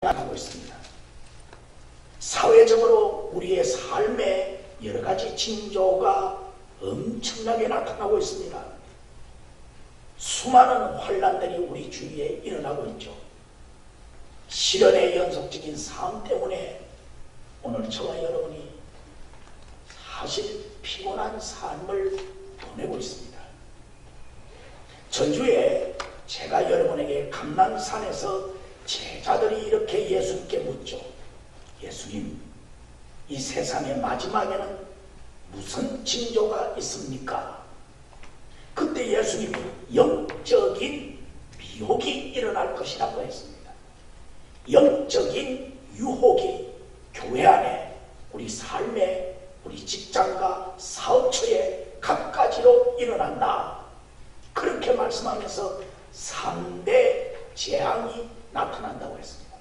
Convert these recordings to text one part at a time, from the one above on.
하고 있습니다. 사회적으로 우리의 삶에 여러 가지 징조가 엄청나게 나타나고 있습니다. 수많은 환란들이 우리 주위에 일어나고 있죠. 시련의 연속적인 삶 때문에 오늘 저와 여러분이 사실 피곤한 삶을 보내고 있습니다. 전주에 제가 여러분에게 감람산에서 제자들이 이렇게 예수님께 묻죠. 예수님, 이 세상의 마지막에는 무슨 징조가 있습니까? 그때 예수님이 영적인 미혹이 일어날 것이라고 했습니다. 영적인 유혹이 교회 안에, 우리 삶에, 우리 직장과 사업처에 각가지로 일어난다. 그렇게 말씀하면서 3대 재앙이 나타난다고 했습니다.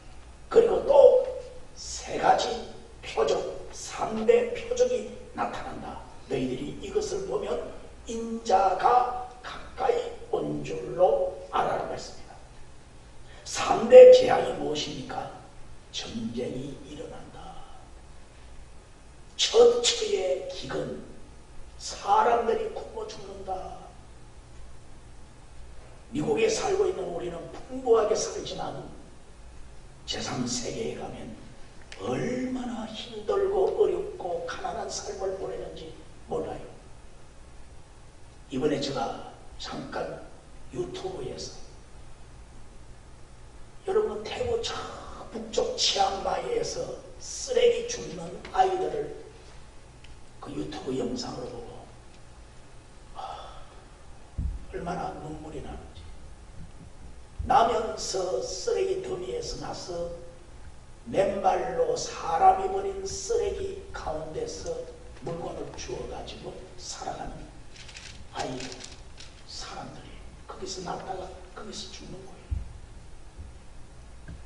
그리고 또 3가지 표적, 3대 표적이 나타난다. 너희들이 이것을 보면 인자가 가까이 온 줄로 알아라고 했습니다. 3대 재앙이 무엇입니까? 전쟁이 일어난다. 처처의 기근, 사람들이 굶어 죽는다. 미국에 살고 있는 우리는 풍부하게 살지만 제3세계에 가면 얼마나 힘들고 어렵고 가난한 삶을 보내는지 몰라요. 이번에 제가 잠깐 유튜브에서 여러분 태국 저 북쪽 치앙마이에서 쓰레기 줍는 아이들을 그 유튜브 영상으로 보고 얼마나 눈물이 나는지. 나면서 쓰레기 더미에서 나서 맨발로 사람이 버린 쓰레기 가운데서 물건을 주워가지고 살아가는 아이들, 사람들이 거기서 났다가 거기서 죽는 거예요.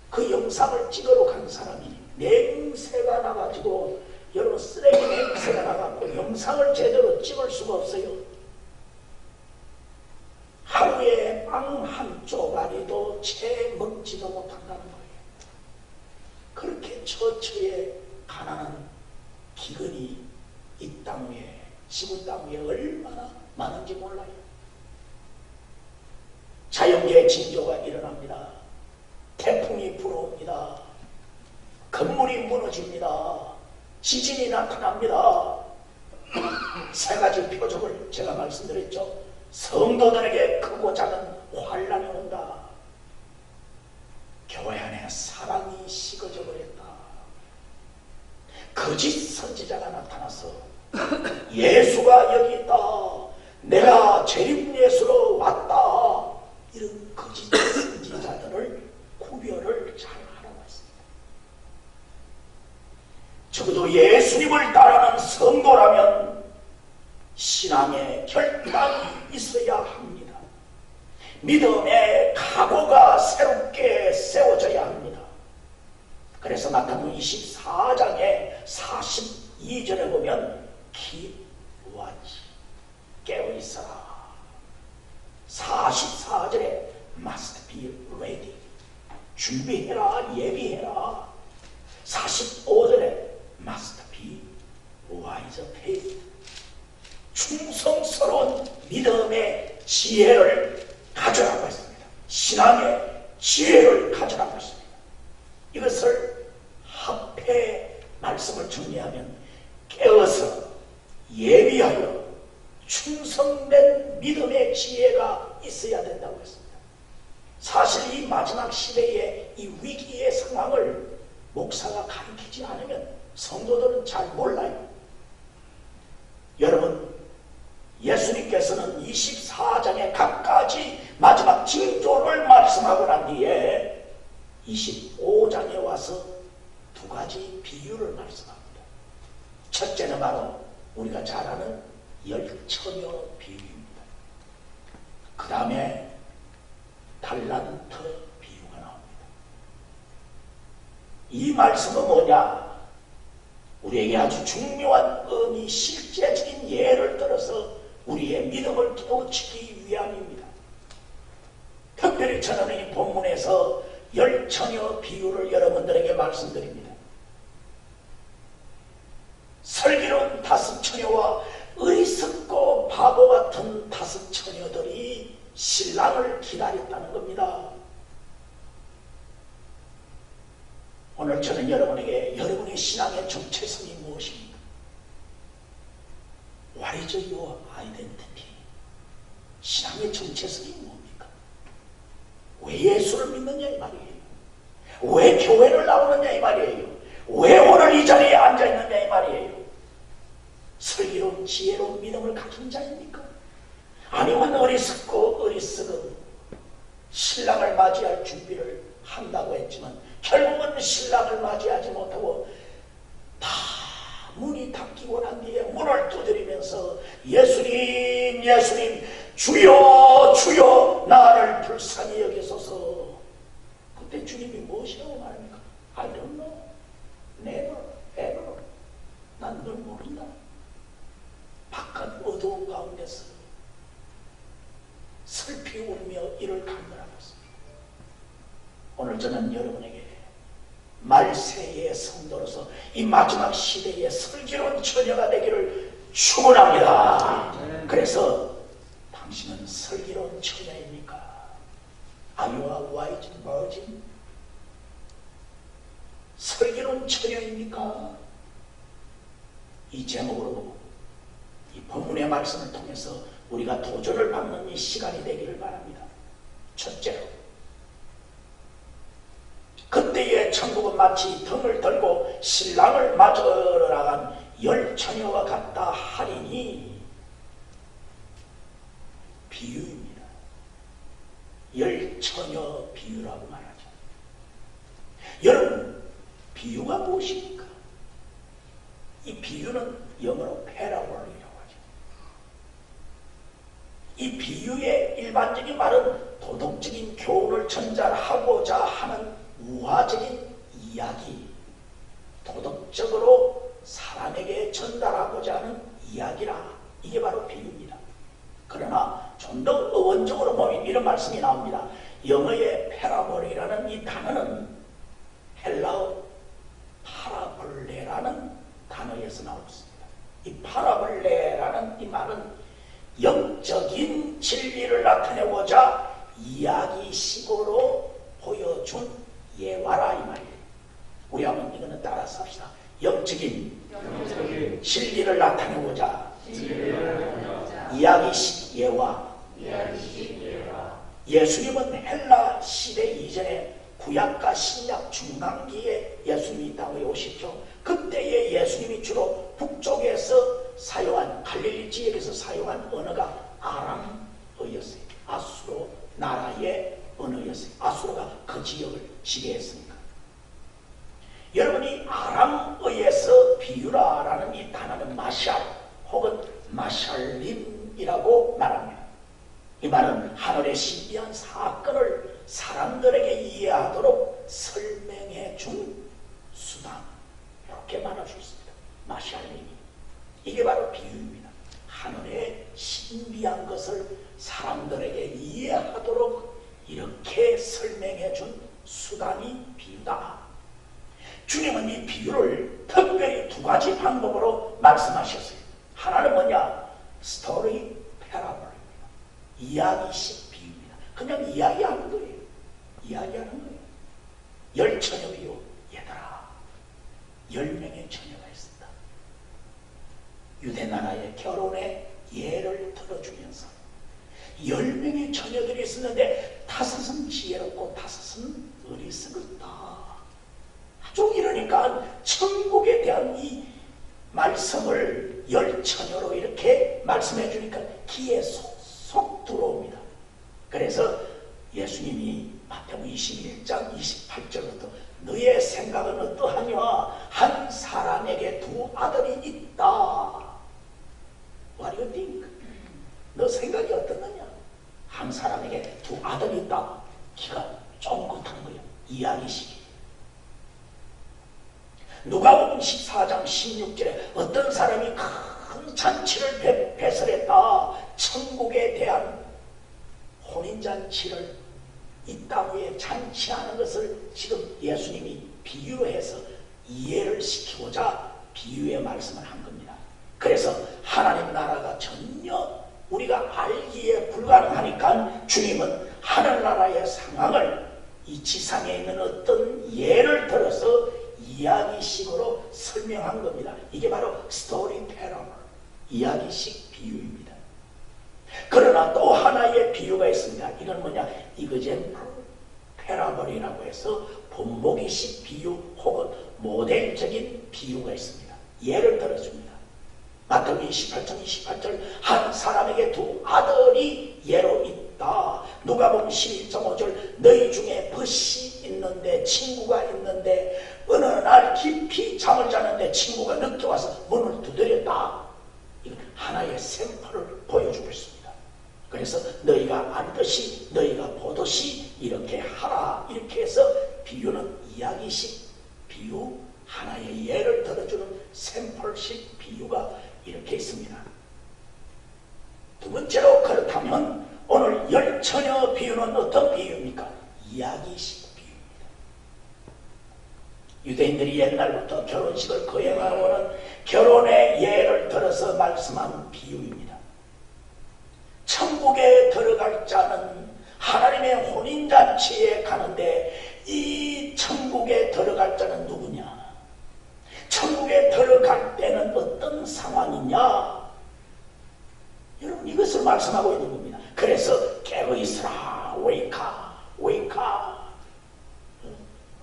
그 영상을 찍으러 간 사람이 냄새가 나가지고, 여러분 쓰레기 냄새가 나가고 영상을 제대로 찍을 수가 없어요. 하루에 빵 한 쪼가리도 채 먹지도 못한다는 거예요. 그렇게 처처에 가난한 기근이 이 땅 위에, 지구 땅 위에 얼마나 많은지 몰라요. 자연계의 징조가 일어납니다. 태풍이 불어옵니다. 건물이 무너집니다. 지진이 나타납니다. 3가지 표적을 제가 말씀드렸죠. 성도들에게 크고 작은 환란이 온다. 교회 안에 사랑이 식어져 버렸다. 거짓 선지자가 나타나서 예수가 여기 있다. 내가 재림 예수로 왔다. 이런 거짓 선지자들을 구별을 잘 하라고 했습니다. 적어도 예수님을 따르는 성도라면 신앙의 결단이 있어야 합니다. 믿음의 각오가 새롭게 세워져야 합니다. 그래서 마태복음 24장의 42절에 보면 Keep watch, 깨어있어라. 44절에 must be ready, 준비해라, 예비해라. 45절에 must be wise faith, 충성스러운 믿음의 지혜를 가져라고 했습니다. 신앙의 지혜를 가져라고 했습니다. 이것을 합해 말씀을 정리하면 깨어서 예비하여 충성된 믿음의 지혜가 있어야 된다고 했습니다. 사실 이 마지막 시대의 이 위기의 상황을 목사가 가르치지 않으면 성도들은 잘 몰라요. 여러분, 예수님께서는 24장의 각가지 마지막 징조를 말씀하고 난 뒤에 25장에 와서 2가지 비유를 말씀합니다. 첫째는 바로 우리가 잘 아는 열처녀 비유입니다. 그 다음에 달란트 비유가 나옵니다. 이 말씀은 뭐냐? 우리에게 아주 중요한 의미, 실제적인 예를 들어서 우리의 믿음을 깨우치기 위함입니다. 특별히 저는 이 본문에서 열처녀 비유를 여러분들에게 말씀드립니다. 슬기로운 다섯 처녀와 어리석고 바보 같은 다섯 처녀들이 신랑을 기다렸다는 겁니다. 오늘 저는 여러분에게 여러분의 신앙의 정체성이 무엇입니까? What is your identity? 신앙의 정체성이 뭡니까? 왜 예수를 믿느냐 이 말이에요. 왜 교회를 나오느냐 이 말이에요. 왜 오늘 이 자리에 앉아있느냐 이 말이에요. 슬기로운 지혜로운 믿음을 가진 자입니까? 아니면 어리석고 어리석은 신랑을 맞이할 준비를 한다고 했지만 결국은 신랑을 맞이하지 못하고 다 문이 닫히고 난 뒤에 문을 두드리면서 예수님 예수님 주여 주여 나를 불쌍히 여기소서. 그때 주님이 무엇이라고 말합니까? I don't know. Never, ever. 난 널 모른다. 바깥 어두운 가운데서 슬피 울며 이를 간구하고 있습니다. 오늘 저는 여러분에게 말세의 성도로서 이 마지막 시대의 슬기로운 처녀가 되기를 축원합니다. 그래서 당신은 슬기로운 처녀입니까? Are you a wise virgin? 슬기로운 처녀입니까? 이 제목으로 이 본문의 말씀을 통해서 우리가 도전을 받는 이 시간이 되기를 바랍니다. 첫째로, 그때의 천국은 마치 등을 들고 신랑을 맞으러 나간 열 처녀와 같다 하리니 비유입니다. 열 처녀 비유라고 말하죠. 여러분, 비유가 무엇입니까? 이 비유는 영어로 parables 이라고 하죠. 이 비유의 일반적인 말은 도덕적인 교훈을 전달하고자 하는 우화적인 이야기, 도덕적으로 사람에게 전달하고자 하는 이야기라. 이게 바로 비유입니다. 그러나 좀 더 어원적으로 보면 이런 말씀이 나옵니다. 영어의 패라볼이라는 이 단어는 헬라어 파라볼레라는 단어에서 나왔습니다. 이 파라볼레라는 이 말은 영적인 진리를 나타내고자 이야기식으로 보여준 예화라 이 말이에요. 우리 한번 이거는 따라서 합시다. 영적인 진리를 나타내고자 이야기식 예화. 예수님은 헬라 시대 이전에 구약과 신약 중간기에 예수님이 이 땅에 오셨죠. 그때의 예수님이 주로 북쪽에서 사용한 갈릴리 지역에서 사용한 언어가 아람어였어요. 아수르 나라의 언어였어요. 아수르가 그 지역을 지배했으니까. 여러분이 아람어에서 비유라라는 이 단어는 마샬 혹은 마샬림이라고 말합니다. 이 말은 하늘의 신비한 사건을 사람들에게 이해하도록 설명해 준 수단, 이렇게 말할 수 있습니다. 마샬림이. 이게 바로 비유입니다. 하늘의 신비한 것을 사람들에게 이해하도록 이렇게 설명해 준 수단이 비유다. 주님은 이 비유를 특별히 두 가지 방법으로 말씀하셨어요. 하나는 뭐냐? 스토리 패러블입니다. 이야기식 비유입니다. 그냥 이야기하는 거예요. 이야기하는 거예요. 열 처녀 비유. 얘들아, 10명의 처녀가 있었다. 유대 나라의 결혼의 예를 들어주면서 10명의 처녀들이 있었는데 5은 지혜롭고 5은 어리석었다. 좀 이러니까 천국에 대한 이 말씀을 열 처녀로 이렇게 말씀해 주니까 귀에 쏙 들어옵니다. 그래서 예수님이 마태복음 21장 28절부터 너의 생각은 어떠하냐? 한 사람에게 두 아들이 있다. What do you think? 너 생각이 어떻느냐? 한 사람에게 두 아들이 있다. 기가 쫑긋한 거예요. 이야기식이. 누가복음 14장 16절에 어떤 사람이 큰 잔치를 배설했다. 천국에 대한 혼인잔치를 이 땅 위에 잔치하는 것을 지금 예수님이 비유로 해서 이해를 시키고자 비유의 말씀을 한 겁니다. 그래서 하나님 나라가 전혀 우리가 알기에 불가능하니까 주님은 하늘나라의 상황을 이 지상에 있는 어떤 예를 들어서 이야기식으로 설명한 겁니다. 이게 바로 스토리 패러블, 이야기식 비유입니다. 그러나 또 하나의 비유가 있습니다. 이건 뭐냐? 이그젠플 패러블이라고 해서 본보기식 비유 혹은 모델적인 비유가 있습니다. 예를 들어줍니다. 마태복음 28장 28절 한 사람에게 두 아들이 예로 있다. 누가복음 12장 5절 너희 중에 벗이 있는데 친구가 있는데 어느 날 깊이 잠을 자는데 친구가 늦게 와서 문을 두드렸다. 이건 하나의 샘플을 보여주고 있습니다. 그래서 너희가 알듯이 너희가 보듯이 이렇게 하라. 이렇게 해서 비유는 이야기식 비유, 하나의 예를 들어주는 샘플식 비유가 이렇게 있습니다. 두 번째로 그렇다면 오늘 열처녀 비유는 어떤 비유입니까? 이야기식 비유입니다. 유대인들이 옛날부터 결혼식을 거행하고는 결혼의 예를 들어서 말씀한 비유입니다. 천국에 들어갈 자는 하나님의 혼인잔치에 가는데 이 천국에 들어갈 자는 누구냐? 천국에 들어갈 때는 어떤 상황이냐? 여러분 이것을 말씀하고 있는 겁니다. 그래서 깨어 있으라, wake up, wake up,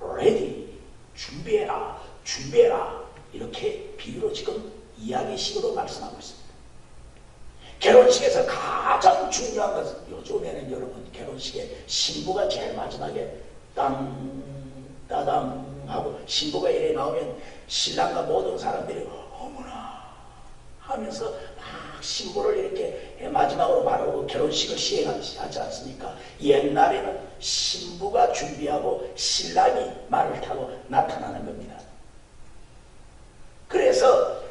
ready, 준비해라, 준비해라. 이렇게 비유로 지금 이야기식으로 말씀하고 있습니다. 결혼식에서 가장 중요한 것은 요즘에는 여러분 결혼식에 신부가 제일 마지막에 땅 따당 하고 신부가 이래 나오면 신랑과 모든 사람들이 어머나 하면서 막 신부를 이렇게 마지막으로 바로 결혼식을 시행하지 않습니까? 옛날에는 신부가 준비하고 신랑이 말을 타고 나타나는 겁니다. 그래서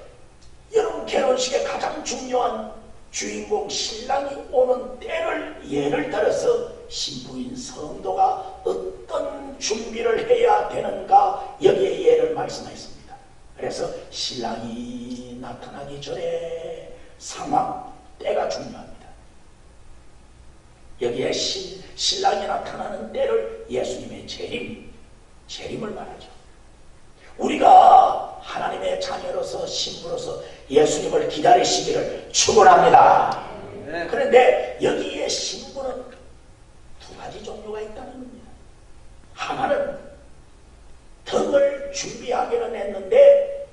여러분 결혼식의 가장 중요한 주인공 신랑이 오는 때를 예를 들어서 신부인 성도가 어떤 준비를 해야 되는가 여기에 예를 말씀하였습니다. 그래서 신랑이 나타나기 전에 상황, 때가 중요합니다. 여기에 신랑이 나타나는 때를 예수님의 재림을 말하죠. 우리가 하나님의 자녀로서 신부로서 예수님을 기다리시기를 축원합니다. 그런데 여기에 신부는 두 가지 종류가 있다는 겁니다. 하나는 등을 준비하기는 했는데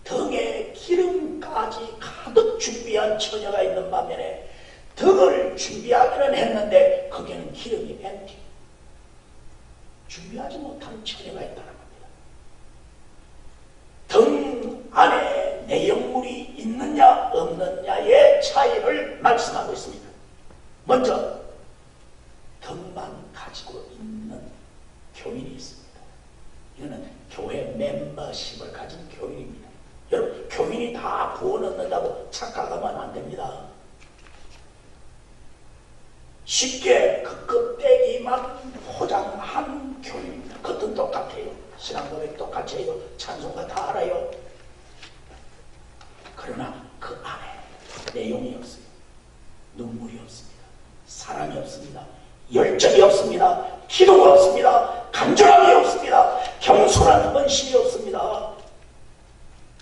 등에 기름까지 가득 준비한 처녀가 있는 반면에 등을 준비하기는 했는데 거기에는 기름이 엠티, 준비하지 못한 처녀가 있다는 겁니다. 등 안에 내용물이 있느냐 없느냐의 차이를 말씀하고 있습니다. 먼저 등만 가지고 있는 교인이 있습니다. 이거는 교회 멤버십을 가진 교인입니다. 여러분 교인이 다 부어 넣는다고 착각하면 안 됩니다. 쉽게 그 껍데기만 포장한 교인입니다. 겉은 똑같아요. 신앙고백 똑같아요. 찬송가 다 알아요. 그러나 그 안에 내용이 없어요. 눈물이 없습니다. 사랑이 없습니다. 열정이 없습니다. 기도가 없습니다. 간절함이 없습니다. 겸손한 헌신이 없습니다.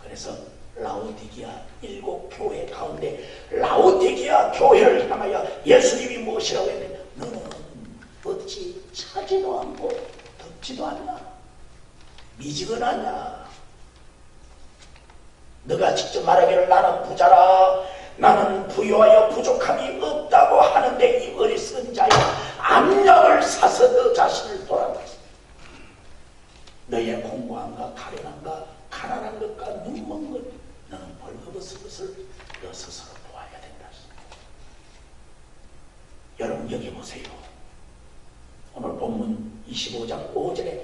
그래서 라오디게아 7교회 가운데 라오디게아 교회를 향하여 예수님이 무엇이라고 했느냐? 너는 어찌 차지도 않고 덥지도 않냐? 미지근하냐? 너가 직접 말하기를 나는 부자라, 나는 부유하여 부족함이 없다고 하는데 이 어리석은 자여, 암약을 사서 너 자신을 돌아보라. 너의 공고함과 가련함과 가난한 것과 눈먼 것, 너는 벌거벗은 것을 너 스스로 보아야 된다. 여러분 여기 보세요. 오늘 본문 25장 5절에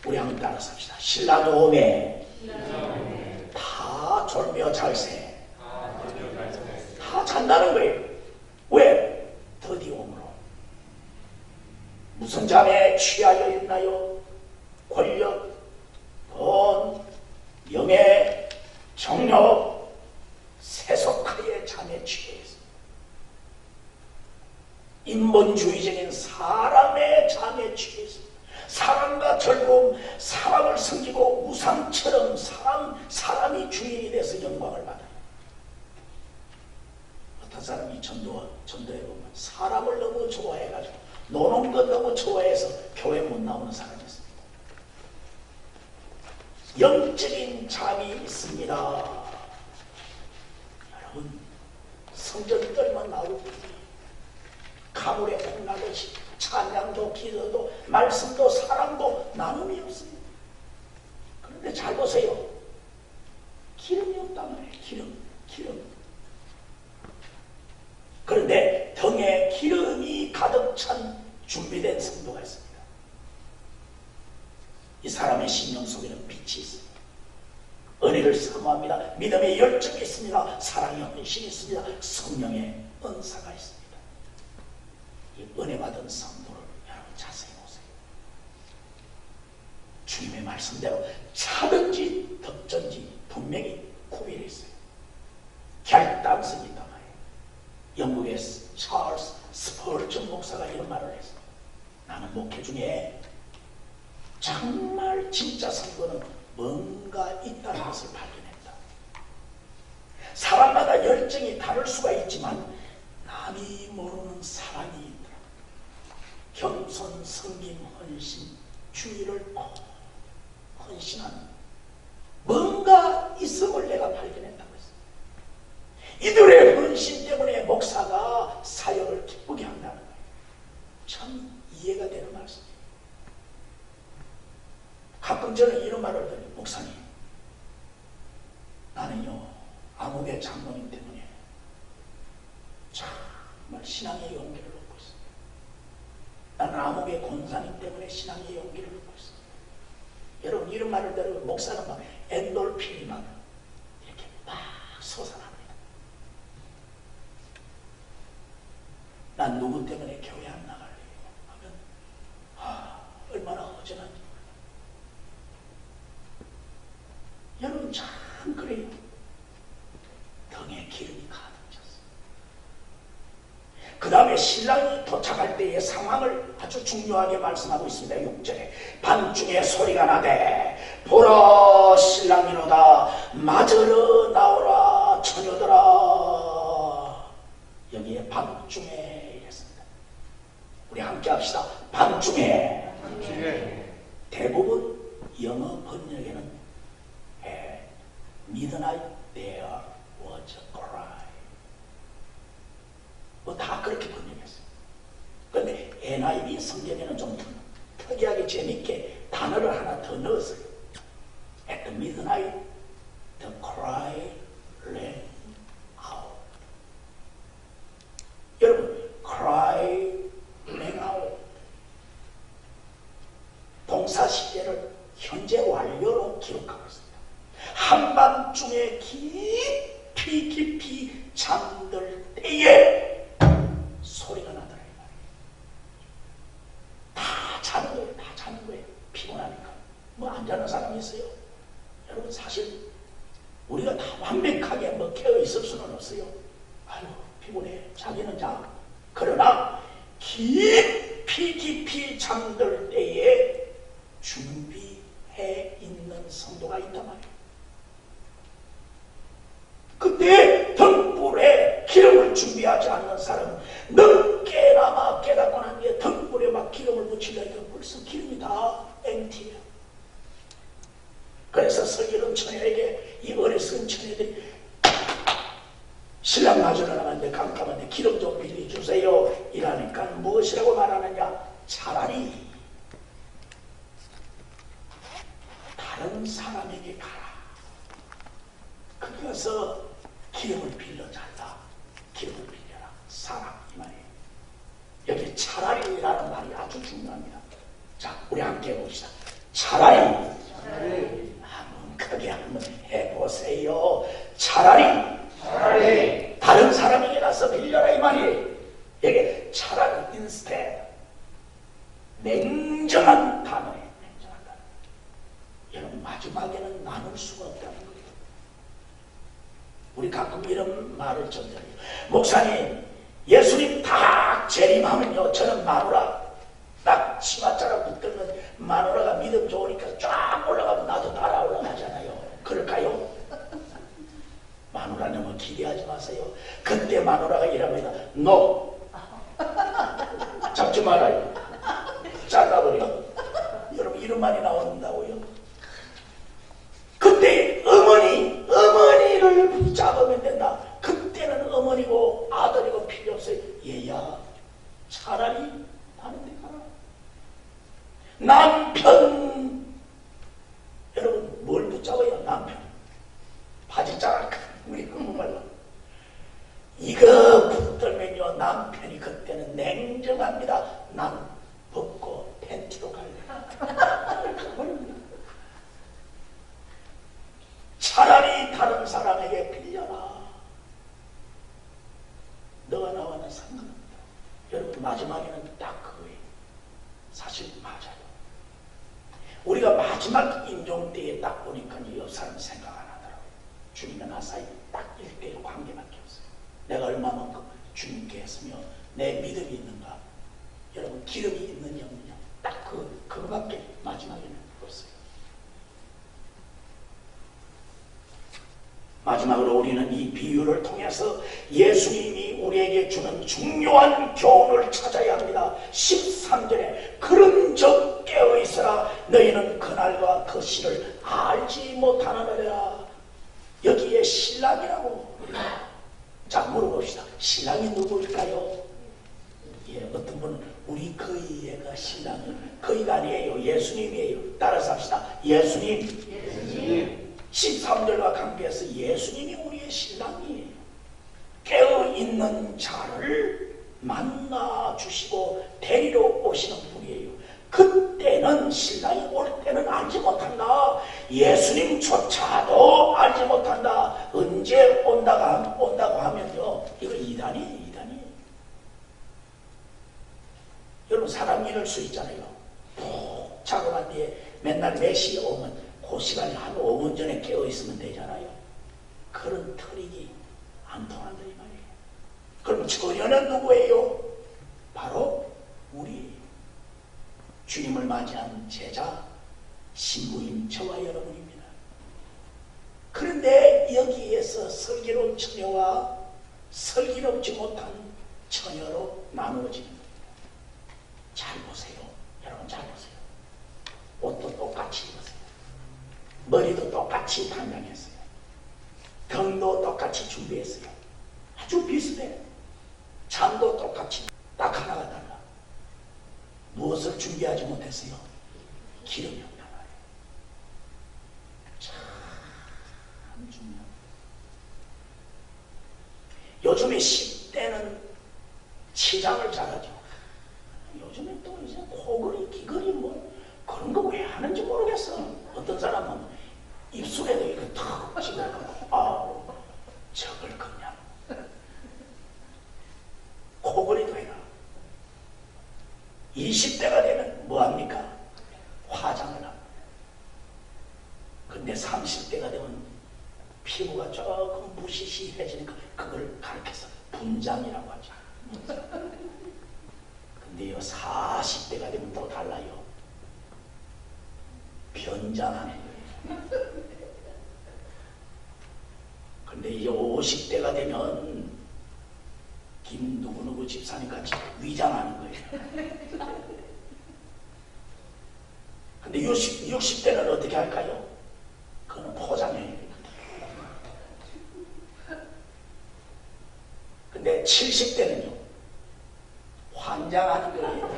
우리 한번 따라서 합시다. 신랑이 오매 다 졸며 잘새, 다 잔다는 거예요. 왜? 더디 오므로. 무슨 성장에 취하여 있나요? 권력, 돈, 명예, 정력, 세속화의 잠에 취해 있습니다. 인본주의적인 사람의 잠에 취해 있습니다. 사랑과 즐거움, 사랑을 섬기고 우상처럼 사람이 주인이 돼서 영광을 받아요. 어떤 사람이 전도에 보면 사람을 너무 좋아해가지고 노는 것 너무 좋아해서 교회 못 나오는 사람이 있습니다. 영적인 잠이 있습니다. 여러분, 성전들만 나오고 가물에 홍나듯이 찬양도 기도도 말씀도 사랑도 나눔이 없습니다. 그런데 잘 보세요. 기름이 없단 말이에요. 기름. 그런데 등에 기름이 가득 찬 준비된 성도가 있습니다. 이 사람의 심령 속에는 빛이 있습니다. 은혜를 사모합니다. 믿음의 열정이 있습니다. 사랑의 헌신이 있습니다. 성령의 은사가 있습니다. 이 은혜 받은 성도를 여러분 자세히 보세요. 주님의 말씀대로 차든지 덕든지 분명히 구별해 있어요. 결단성이 있단 말이에요. 영국의 찰스 스펄전 목사가 이런 말을 했어요. 나는 목회 중에 정말 진짜 성도는 뭔가 있다는 것을 발견했다. 사람마다 열정이 다를 수가 있지만 남이 모르는 사랑이 있더라. 겸손, 섬김, 헌신, 주의를 꼭 헌신하는 뭔가 있음을 내가 발견했다고 했어요. 이들의 헌신 때문에 목사가 사역을 기쁘게 한다는 거예요. 참 이해가 되는 말씀이에요. 가끔 저는 이런 말을 드려요. 목사님, 나는요 암흑의 장로님 때문에 정말 신앙의 용기를 얻고 있습니다. 나는 암흑의 권사님 때문에 신앙의 용기를 얻고 있습니다. 여러분, 이런 말을 들으면 목사는 막 엔돌핀이 막 이렇게 막 솟아납니다. 난 누구 때문에 교회 안 나갈래요 하면 얼마나 허전한지 몰라요. 여러분, 참 그래요. 등에 기름이 가득 찼어요. 그 다음에 신랑이 도착할 때의 상황을 아주 중요하게 말씀하고 있습니다. 6절에 밤중에 소리가 나되 보라 신랑이로다 맞으러 나오라 처녀들아. 여기에 밤중에 이랬습니다. 우리 함께 합시다. 밤중에. 대부분 영어 번역에는 midnight there was a cry. 뭐 다 그렇게 번역했어요. 그런데 NIV 성경에는 좀 특이하게 재밌게 단어를 하나 더 넣었어요. At the midnight the cry rang out. 여러분, cry rang out 동사 시제를 현재 완료로 기록하고 있습니다. 한밤중에 깊이 잠들 때에 소리가 나더라. 다 자는 거예요. 피곤하니까. 뭐 안 자는 사람이 있어요? 여러분, 사실 우리가 다 완벽하게 뭐 깨어 있을 수는 없어요. 아유, 피곤해. 자기는 자. 그러나 깊이 잠들 때에 준비해 있는 성도가 있단 말이에요. 그때 등불에 기름을 준비하지 않는 사람은 늦게나마 깨닫고 난 뒤에 등불에 막 기름을 붙이려니까 벌써 기름이 다 엠티예요. 그래서 설교는 처녀에게, 이 어리석은 처녀들이 신랑 맞으러 나갔는데 깜깜한데 기름 좀 빌려주세요 이러니까 무엇이라고 말하느냐? 차라리 다른 사람에게 가라. 거기 가서 기름을 빌려달라. 기름을 빌려라. 사랑, 이 말이에요. 여기 차라리라는 말이 아주 중요합니다. 자, 우리 함께 해봅시다. 차라리. 한번 크게 한번 해보세요. 차라리. 다른 사람에게 가서 빌려라, 이 말이에요. 여기 차라리 instead 냉정한 단어예요. 냉정한 단어. 여러분 마지막에는 나눌 수가 없다는 거예요. 우리 가끔 이런 말을 전해요. 목사님, 예수님 딱 재림하면요, 저는 마누라 딱 치맛자락 붙들면 마누라가 믿음 좋으니까 쫙 올라가면 나도 따라 올라가잖아요. 그럴까요? 마누라 너무 기대하지 마세요. 그때 마누라가 이러면 NO! 잡지 말아요. 잘라버려. 여러분 이런 말이 나온다고요? 그때 어머니를 붙잡으면 된다. 그때는 어머니고 아들이고 필요 없어요. 얘야, 차라리 다른 데 가라. 남편, 여러분 뭘 붙잡아요? 남편. 바지자락, 우리 한국말로. 이거 붙들면요, 남편이 그때는 냉정합니다. 난 벗고 팬티로 갈래. 차라리 다른 사람에게 빌려라. 너와 나와는 상관없다. 여러분 마지막에는 딱 그거예요. 사실 맞아요. 우리가 마지막 임종 때에 딱 보니까 옆 사람 생각 안 하더라고요. 주님과 나 사이 딱 1대1 관계밖에 없어요. 내가 얼마만큼 주님께 했으며 내 믿음이 있는가, 여러분 기름이 있느냐 없느냐, 딱 그거밖에 마지막에는 없어요. 마지막으로 우리는 이 비유를 통해서 예수님이 우리에게 주는 중요한 교훈을 찾아야 합니다. 13절에 그런 적 깨어있으라 너희는 그날과 그 시를 알지 못하느니라. 여기에 신랑이라고. 자, 물어봅시다. 신랑이 누구일까요? 예, 어떤 분은 우리 거의가 신랑이에요. 거의가 아니에요. 예수님이에요. 따라서 합시다. 예수님. 13절과 관계해서 예수님이 우리의 신랑이에요. 깨어있는 자를 만나주시고 데리러 오시는 분이에요. 그때는 신랑이 올 때는 알지 못한다. 예수님조차도 알지 못한다. 언제 온다고 하면요, 이거 이단이에요. 여러분 사람 이럴 수 있잖아요. 푹 자고 난 뒤에 맨날 4시에 오면 그 시간에 한 5분 전에 깨어있으면 되잖아요. 그런 트릭이 안 통한다 이 말이에요. 그럼 저녀는 누구예요? 바로 우리 주님을 맞이한 제자 신부인 저와 여러분입니다. 그런데 여기에서 슬기로운 처녀와 슬기롭지 못한 처녀로 나누어집니다. 잘 보세요. 여러분 잘 보세요. 옷도 똑같이 입으세요. 머리도 똑같이 단장했어요. 병도 똑같이 준비했어요. 아주 비슷해. 잠도 똑같이. 딱 하나가 달라. 무엇을 준비하지 못했어요? 기름이 없단 말이에요. 참 중요합니다. 요즘에 10대는 치장을 잘하죠. 요즘에 또 이제 코걸이, 귀걸이 뭐 그런 거 왜 하는지 모르겠어. 어떤 사람은 입술에도 이렇게 탁 집어넣고, 저걸 그냥 코걸이도 해라. 20대가 되면 뭐합니까? 화장을 합니다. 근데 30대가 되면 피부가 조금 무시시해지니까 그걸 가르쳐서 분장이라고 하죠. 근데요 40대가 되면 또 달라요. 변장하는 거예요. 근데 이제 50대가 되면 김 누구누구 집사님 같이 위장하는 거예요. 근데 60대는 어떻게 할까요? 그거는 포장해요. 근데 70대는요 환장하는 거예요.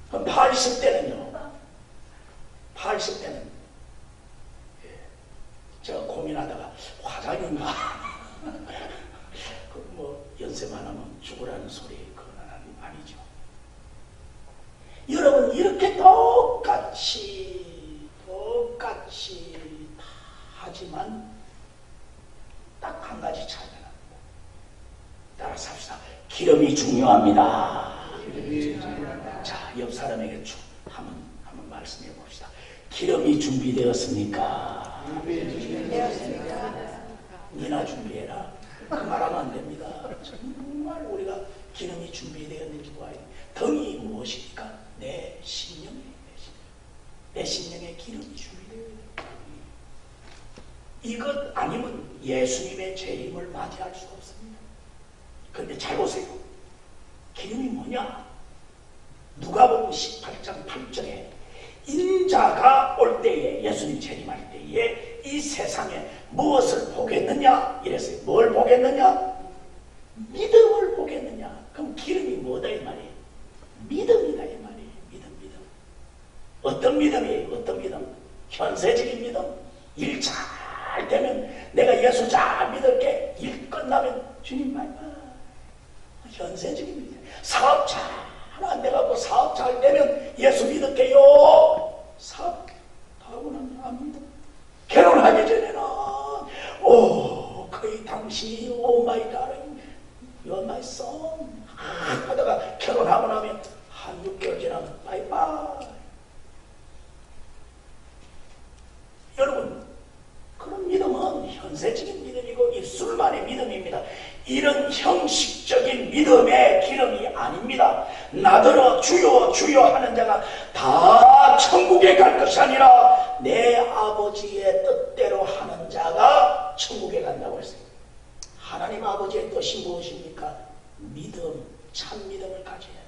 그럼 80대는요? 80대는 제가 고민하다가 화장인가? 뭐 연세만 하면 죽으라는 소리 그건 아니죠. 여러분 이렇게 똑같이 다 하지만 딱 한 가지 차이가 납니다. 따라서 합시다. 기름이 중요합니다. 사람에게 한번 말씀해 봅시다. 기름이 준비되었습니까? 니나 준비해라. 그 말하면 안 됩니다. 정말 우리가 기름이 준비되었는지 봐야 돼. 덩이 무엇입니까? 내 심령에, 내 심령에 기름이 준비되어야 돼. 이것 아니면 예수님의 재림을 맞이할 수가 없습니다. 그런데 잘 보세요. 기름이 뭐냐? 누가복음 18장 8절에 인자가 올 때에, 예수님 재림할 때에 이 세상에 무엇을 보겠느냐? 이랬어요. 뭘 보겠느냐? 믿음을 보겠느냐? 그럼 기름이 뭐다 이 말이에요? 믿음이다 이 말이에요. 믿음. 어떤 믿음이에요? 어떤 믿음? 현세적인 믿음. 일 잘 되면 내가 예수 잘 믿을게. 일 끝나면 주님 말봐. 현세적인 믿음. 사업 잘 안 돼가고 사업 잘 되면 예수 믿을게요. 사업 하고는 안 믿어. 결혼하기 전에는 거의 당신이 오 마이 다링 you're my son 하다가 결혼하고 나면 한 6개월 지나면 바이바이. 여러분, 그런 믿음은 현세적인 믿음이고 입술만의 믿음입니다. 이런 형식적인 믿음의 기름이 아닙니다. 나더러 주여 주여 하는 자가 다 천국에 갈 것이 아니라 내 아버지의 뜻대로 하는 자가 천국에 간다고 했어요. 하나님 아버지의 뜻이 무엇입니까? 믿음, 참 믿음을 가져야 됩니다.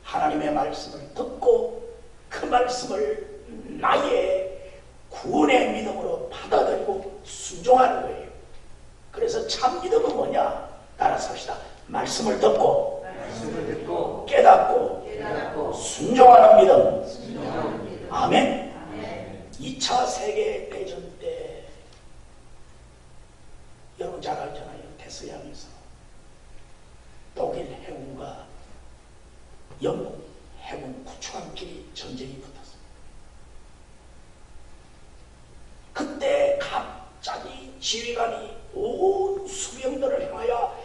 하나님의 말씀을 듣고 그 말씀을 나의 구원의 믿음으로 받아들이고 순종하는 거예요. 그래서 참 믿음은 뭐냐? 따라서 합시다. 말씀을 듣고 깨닫고 순종하는 믿음. 아멘. 2차 세계대전 때 여러분 잘 알잖아요. 대서양에서 독일 해군과 영국 해군 구축함끼리 전쟁이 붙었습니다. 그때 갑자기 지휘관이 온 수병들을 향하여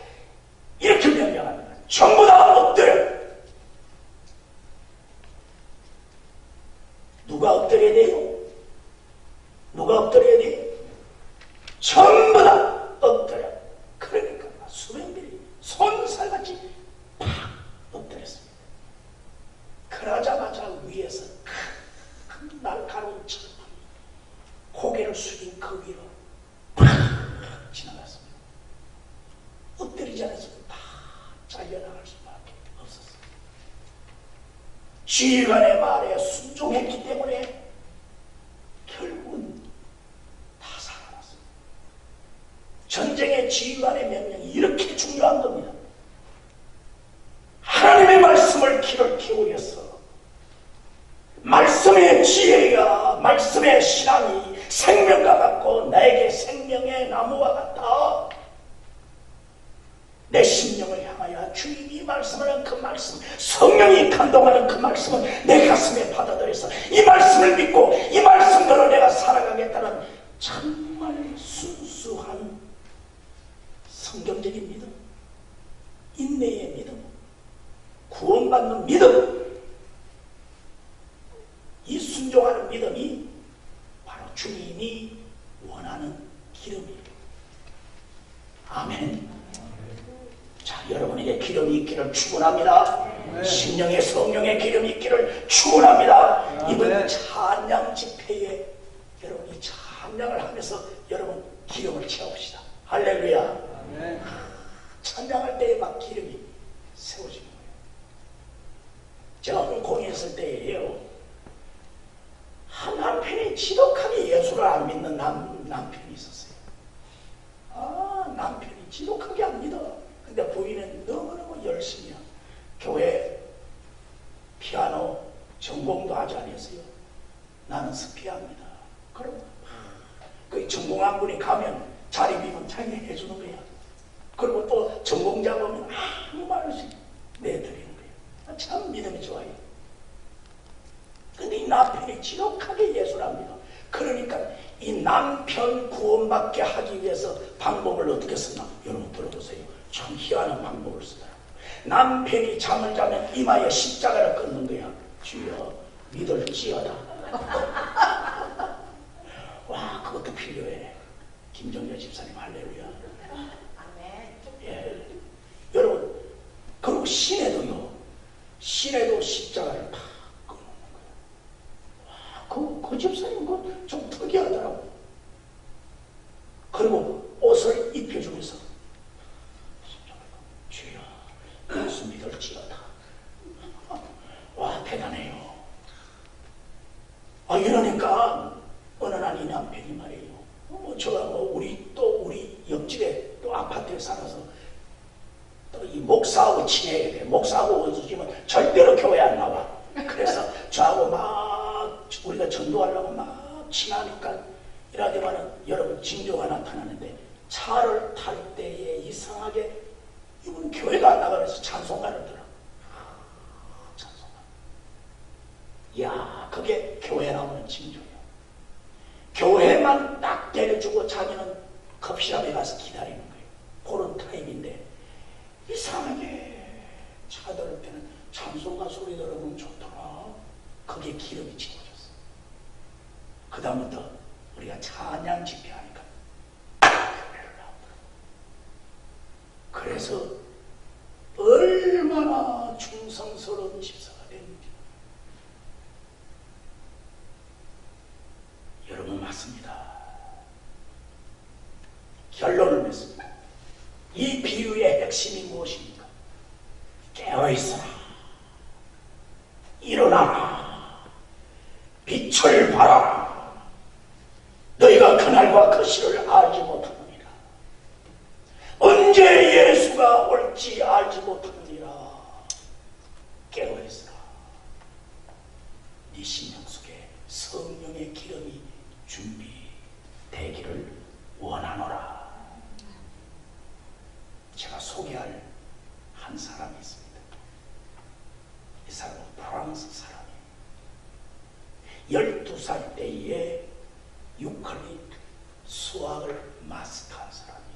이렇게 명령합니다. 전부 다 엎드려. 누가 엎드려야 돼요? 누가 엎드려야 돼요? 전부 다 엎드려. 그러니까 수병들이 손살같이 팍 엎드렸습니다. 그러자마자 위에서 큰 날카로운 철 고개를 숙인 그 위로 팍 지나갔습니다. 엎드리지 않았으면 다 잘려나갈 수밖에 없었습니다. 지휘관의 말에 순종했기 때문에 결국은 다 살아났습니다. 전쟁의 지휘관의 명령이 이렇게 중요한 겁니다. 하나님의 말씀을 귀를 기울여서 말씀의 지혜가, 말씀의 신앙이 생명과 같고 나에게 생명의 나무와 같아. 내 심령을 향하여 주님이 말씀하는 그 말씀, 성령이 감동하는 그 말씀을 내 가슴에 받아들여서 이 말씀을 믿고 이 말씀대로 내가 살아가겠다는 정말 순수한 성경적인 믿음, 인내의 믿음, 구원받는 믿음, 이 순종하는 믿음이 바로 주님이 원하는 기름이에요. 아멘. 자, 여러분에게 기름이 있기를 축원합니다. 심령의 성령의 기름이 있기를 축원합니다. 이번 찬양 집회에 여러분이 찬양을 하면서 여러분 기름을 채웁시다. 할렐루야. 찬양할 때에 막 기름이 세워지는 거예요. 제가 홍콩에 있을 때예요. 한 남편이 지독하게 예수를 안 믿는 남편이 있었어요. 남편이 지독하게 안 믿어. 근데 부인은 너무너무 열심히 교회 피아노 전공도 아직 안 했어요. 나는 스피아입니다. 그럼 그 전공한 분이 가면 자리 비면 자기가 해주는 거야. 그리고 또 전공자 보면 아무 말 없이 내드리는 거예요. 참 믿음이 좋아요. 근데 이 남편이 지독하게 예수를 안 믿어. 그러니까 이 남편 구원받게 하기 위해서 방법을 어떻게 쓰나? 여러분 들어보세요. 참 희한한 방법을 쓰더라고요. 남편이 잠을 자면 이마에 십자가를 끊는 거야. 주여 믿을지어다. 와, 그것도 필요해. 김정렬 집사님 할렐루야. 예. 여러분, 그리고 시내도요. 시내도 십자가를 다 끊는 거야. 와, 그 집사님 그거 좀 특이하더라고. 그리고 옷을 입혀주면서 주여 예수 믿을지어다. 와, 대단해요. 이러니까 어느 날 이 남편이 말이에요. 우리 옆집에 또 아파트에 살아서 또 이 목사하고 친해야 돼. 목사하고 원수지면 절대로 교회 안 나와. 그래서 저하고 막 우리가 전도하려고 막 친하니까 이러지만은 여러분 징조가 나타나는데 차를 탈 때에 이상하게 이분 교회가 안 나가면서 찬송가를 들어. 찬송가. 이야, 그게 교회 나오는 징조예요. 교회만 딱 때려주고 자기는 커피숍에 가서 기다리는 거예요. 그런 타입인데 이상하게 차 들을 때는 찬송가 소리 들으면 좋더라. 그게 기름이 채워졌어. 그 다음부터 우리가 찬양 집회하니까 교회를 나오더라고. 그래서 얼마나 충성스러운 집사가 됐는지. 여러분 맞습니다. 결론을 맺습니다. 이 비유의 핵심이 무엇입니까? 깨어있어라. 일어나라. 빛을 발하라. 너희가 그날과 그 시를 알지 못하느니라. 언제 예수가 올지 알지 못하느니라. 깨어있어라. 네 심령 속에 성령의 기름이 준비되기를 원하노라. 제가 소개할 한 사람이 있습니다. 이 사람은 프랑스 사람이에요. 12살 때에 유클리드 수학을 마스터한 사람이에요.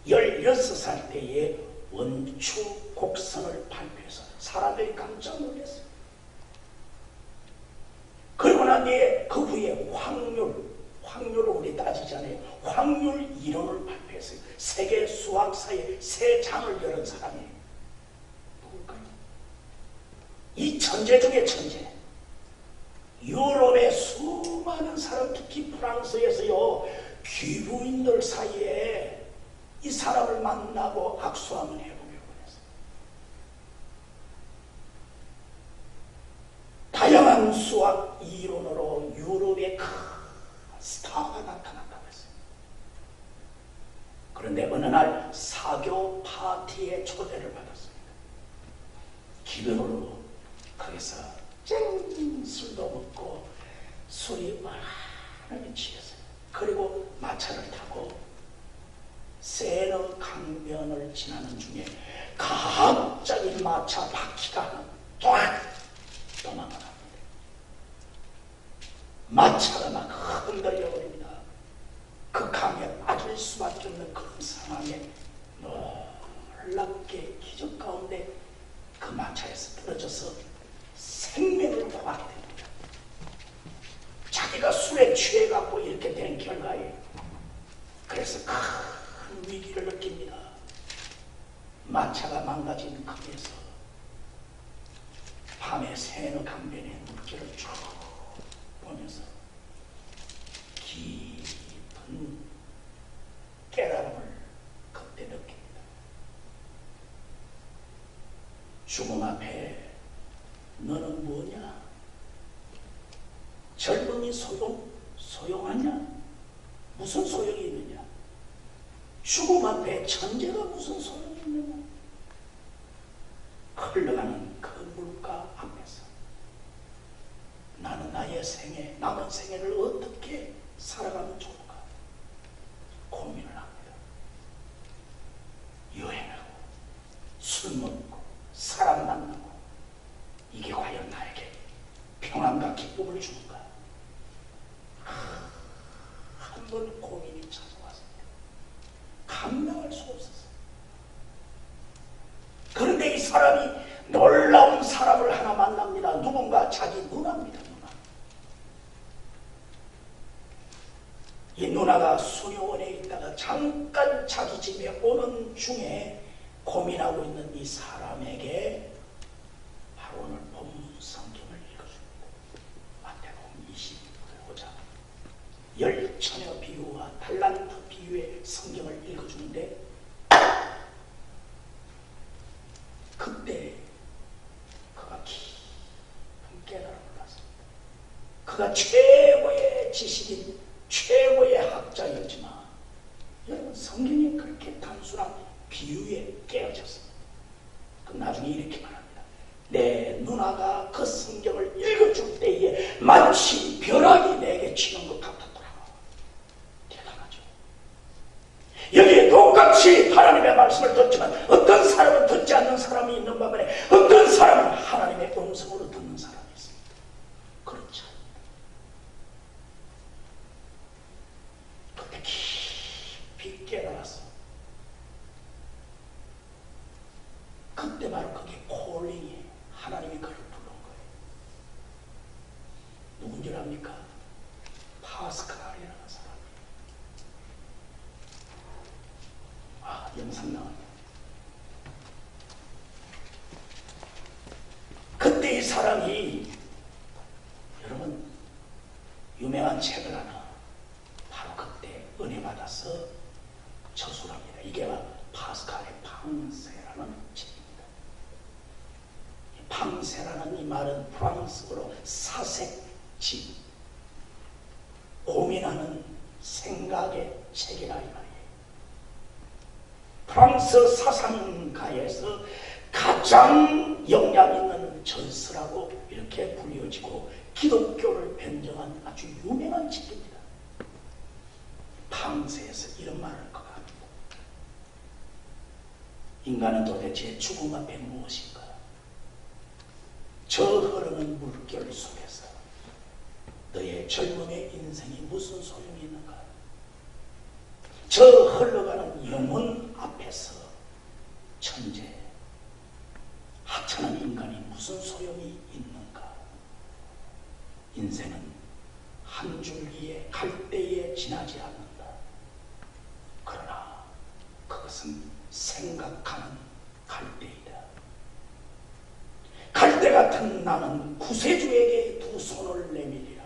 16살 때에 원추 곡선을 발표해서 사람들이 깜짝 놀랐어요. 그리고 난 뒤에 그 후에 확률을 우리 따지잖아요. 확률 이론을 발표했어요. 세계 수학사의 새 장을 열은 사람이에요. 누굴까요? 이 천재 중에 천재. 유럽의 수많은 사람, 특히 프랑스에서요, 귀부인들 사이에 이 사람을 만나고 악수 한번 해보려고 했어요. 다양한 수학 이론으로 유럽의 큰 스타가 나타났다고 했어요. 그런데 어느 날 사교 파티에 초대를 받았습니다. 기근으로 거기서 술도 먹고 술이 많이 취했어요. 그리고 마차를 타고 세너 강변을 지나는 중에 갑자기 마차 바퀴가 하나 쫙 도망가 납니다. 마차가 막 흔들려 버립니다. 그 강에 빠질 수밖에 없는 그런 상황에 놀랍게 기적 가운데 그 마차에서 떨어져서 생명을 포하게 됩니다. 자기가 술에 취해갖고 이렇게 된 결과예요. 그래서 큰 위기를 느낍니다. 마차가 망가진 강에서 밤에 새너 강변의 물길을 쭉 보면서 깊은 깨달음을 그때 느낍니다. 죽음 앞에 너는 뭐냐? 젊음이 소용하냐? 무슨 소용이 있느냐? 죽음 앞에 천재가 무슨 소용이 있느냐? 흘러가는 그 물가 앞에서 나는 나의 남은 생애를 어떻게 살아가면 좋을까? 고민을 합니다. 여행하고 술 먹고 사람 만나고 이게 과연 나에게 평안과 기쁨을 주는가? 한 번 고민이 찾아왔습니다. 감당할 수 없었어요. 자기 누나입니다. 누나. 이 누나가 수녀원에 있다가 잠깐 자기 집에 오는 중에 고민하고 있는 이 사람에게 바로 오늘 본문 성경을 읽어주고 마태복음 25장 열처녀 비유와 달란트 비유의 성경을 읽어주는데, 그때 그가 깊은 깨달음을 받습니다. 그가 최고의 지식인, 최고의 학자였지만 여러분, 성경이 그렇게 단순한 비유에 깨어졌습니다. 그 나중에 이렇게 말합니다. 내 누나가 그 성경을 읽어줄 때에 마치 벼락이 내게 치는 것 같았더라. 대단하죠. 여기에 똑같이 하나님의 말씀을 듣지만 어떤 사람은 듣지 않는 사람이 있는 반면에 어떤 사람은 하나님의 음성으로 듣는 사람이 있습니다. 그렇죠. 그때 깊이 깨달았어. 그때 바로 그게 콜링이에요. 하나님이 그를 부른 거예요. 누군 줄 압니까? 파스칼이라는 사람이에요. 영상 나와요. 그때 이 사람이, 여러분, 유명한 책을 하나 바로 그때 은혜 받아서 저술합니다. 이게 파스칼의 팡세라는 책입니다. 팡세라는 이 말은 프랑스어로 사색지, 고민하는 생각의 책이라 이 말이에요. 프랑스 사상가에서 가장 영향 있는 저서라고 이렇게 불려지고 기독교를 변정한 아주 유명한 책입니다. 팡세에서 이런 말을 그가 합니다. 인간은 도대체 죽음 앞에 무엇인가? 저 흐르는 물결 속에서 너의 젊음의 인생이 무슨 소용이 있는가? 저 흘러가는 영혼 앞에서 천재, 하찮은 인간이 무슨 소용이 있는가? 인생은 한 줄기의 갈대에 지나지 않는다. 그러나 그것은 생각하는 갈대이다. 갈대 같은 나는 구세주에게 두 손을 내밀리라.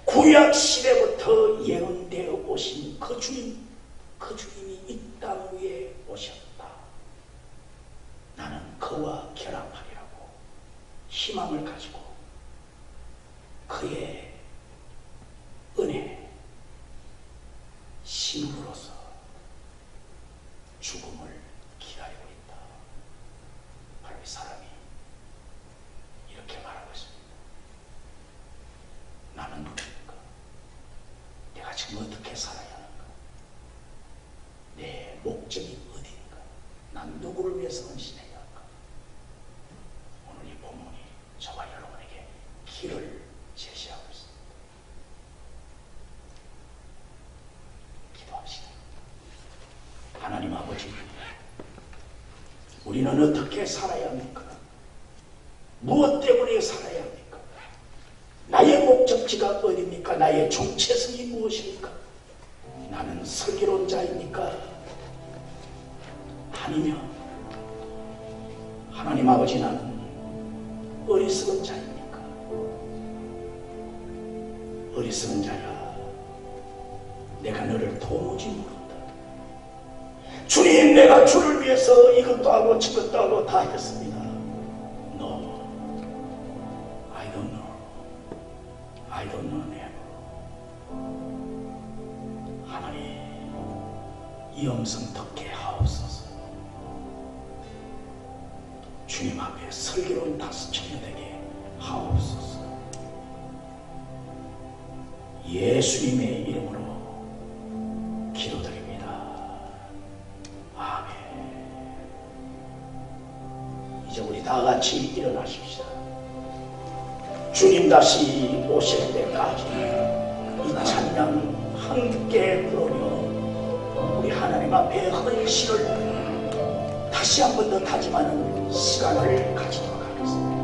구약 시대부터 예언되어 오신 그 주님이 이 땅 위에 오셨다. 나는 그와 결합하리라고 희망을 가지고 그의 은혜, 신부로서 죽음을 기다리고 있다. 바로 이 사람이 이렇게 말하고 있습니다. 나는 누구인가? 내가 지금 어떻게 살아야 하는가? 내 목적이 어디인가? 난 누구를 위해서 헌신해야 할까? 오늘 이 본문이 저와 여러분에게 길을 제시하고 있습니다. 기도합시다. 하나님 아버지, 우리는 어떻게 살아야 합니까? 무엇 때문에 살아야 합니까? 나의 목적지가 어디입니까? 나의 정체성이 무엇입니까? 나는 설교론자입니까? 아니면 하나님 아버지, 나는 어리석은 자입니까? 어리석은 자야, 내가 너를 도무지 모른다. 주님, 내가 주를 위해서 이것도 하고 저것도 하고 다 했습니다. No, I don't know. I don't know never. 하나님, 이 음성 듣게 하옵소서. 주님 앞에 설교로운 다섯 청년 되게 하옵소서. 예수님의 이름으로 기도드립니다. 아멘. 이제 우리 다 같이 일어나십시다. 주님 다시 오실 때까지 이 찬양 함께 부르며 우리 하나님 앞에 헌신을 다시 한 번 더 다짐하는 시간을 가지도록 하겠습니다.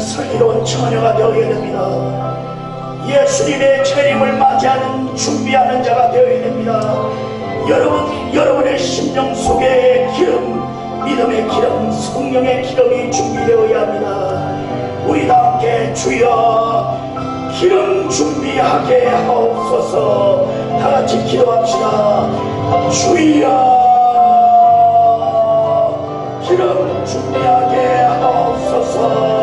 슬기로운 처녀가 되어야 됩니다. 예수님의 재림을 맞이하는 준비하는 자가 되어야 됩니다. 여러분의 심령 속에 기름, 믿음의 기름, 성령의 기름이 준비되어야 합니다. 우리 다 함께 주여 기름 준비하게 하옵소서. 다같이 기도합시다. 주여 기름 준비하게 하옵소서.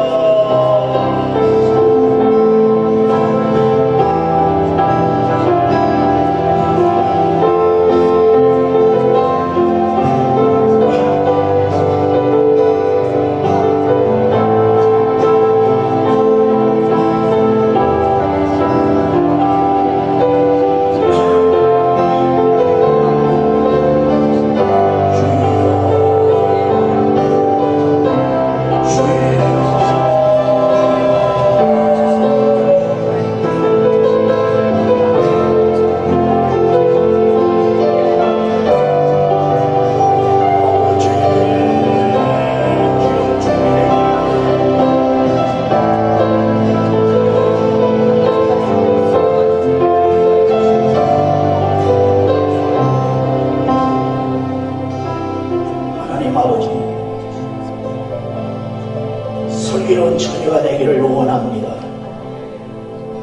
슬기로운 처녀가 되기를 원합니다.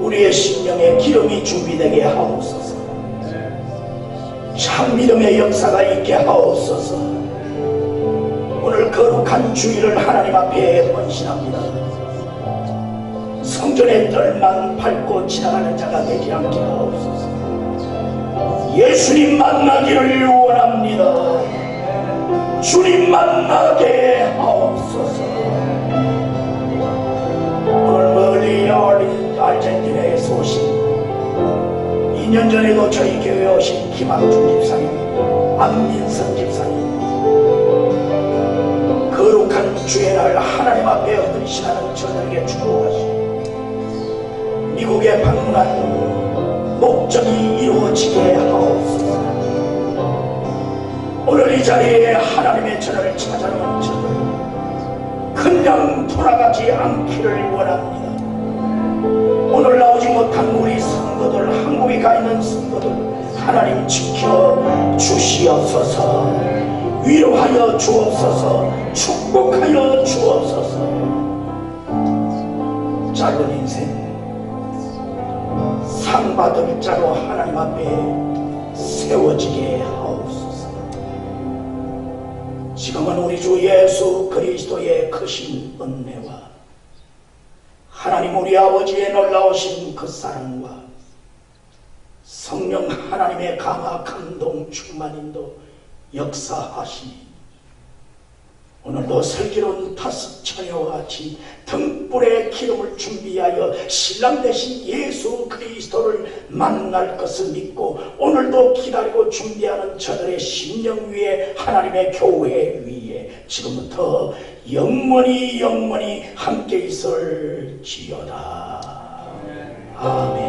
우리의 심령에 기름이 준비되게 하옵소서. 참 믿음의 역사가 있게 하옵소서. 오늘 거룩한 주일을 하나님 앞에 헌신합니다. 성전의 뜰만 밟고 지나가는 자가 되지 않게 하옵소서. 예수님 만나기를 원합니다. 주님 만나게 하옵소서. 오늘 멀리 아르헨티나에서 오신 2년 전에도 저희 교회에 오신 김학준 집사님, 안민선 집사님, 거룩한 주의 날 하나님 앞에 헌신하는 저들에게 축복하시고 미국에 방문한 목적이 이루어지게 하옵소서. 오늘 이 자리에 하나님의 전을 찾아오는 저들 그냥 돌아가지 않기를 원합니다. 오늘 나오지 못한 우리 성도들, 한국에 가 있는 성도들 하나님 지켜 주시옵소서. 위로하여 주옵소서. 축복하여 주옵소서. 짧은 인생 상 받을 자로 하나님 앞에 세워지게 하옵소서. 지금은 우리 주 예수 그리스도의 크신 은혜와 하나님 우리 아버지의 놀라우신 그 사랑과 성령 하나님의 강화 감동 충만인도 역사하시니 오늘도 슬기로운 다섯 처녀와 같이 등불의 기름을 준비하여 신랑 되신 예수 그리스도를 만날 것을 믿고 오늘도 기다리고 준비하는 저들의 심령 위에 하나님의 교회 위에 지금부터 영원히 함께 있을지어다. 아멘.